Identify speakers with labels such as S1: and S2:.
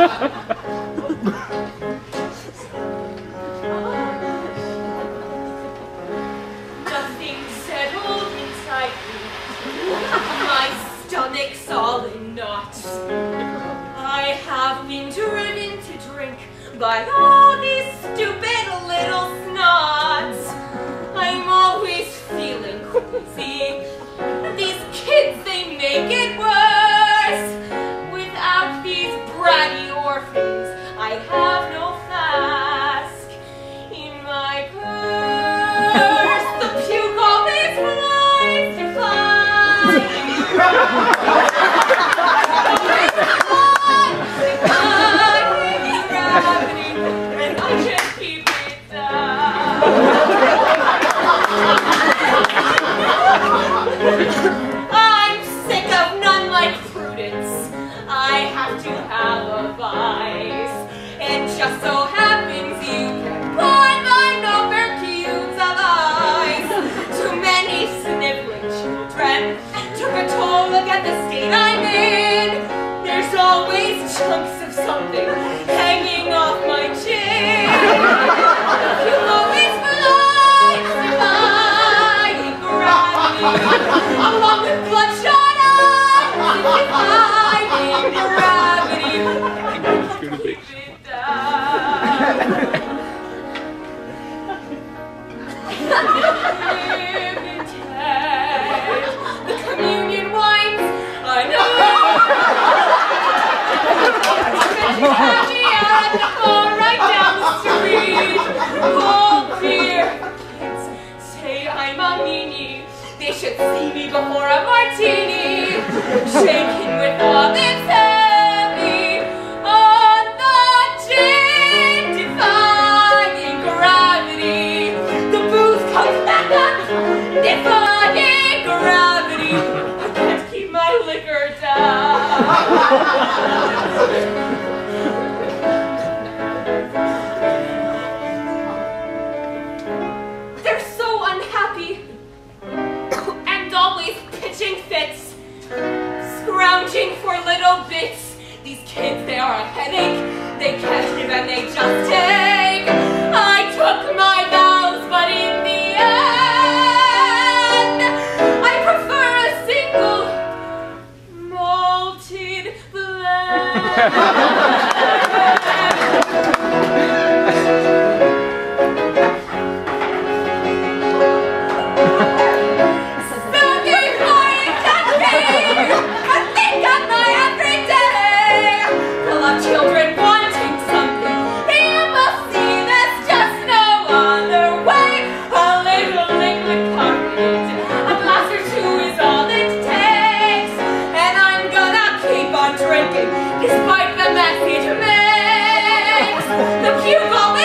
S1: Nothing settled inside me. My stomach's all in knots. I have been driven to drink by all these stupid little snots. I'm always feeling queasy. These kids, they make it worse. Without these bratty orphans, I have no flask in my purse. The puke always flies to gravity, and I can't keep it down. I'm sick of none like Prudence. I have to have a vice. It just so happens you can buy by no perfumes of ice. Too many sniveling children took a toll at the state I'm in. There's always chunks of something hanging off my chin. You always fly, defying gravity, along with bloodshot eyes, defying gravity. Keep it down. The communion wines, I know. And the bar right down the street. Oh dear, kids say I'm a meanie. They should see me before a martini, shaking with all that's heavy on the gin, defying gravity. The booze comes back up, defying gravity. I can't keep my liquor down. They're so unhappy and always pitching fits, scrounging for little bits. These kids, they are a headache. They can't give and they just take. I took my vows, but in the end, I prefer a single malted blend. Children wanting something, you must see there's just no other way. A little liquid courage, a glass or two is all it takes, and I'm gonna keep on drinking despite the mess it makes. The puke always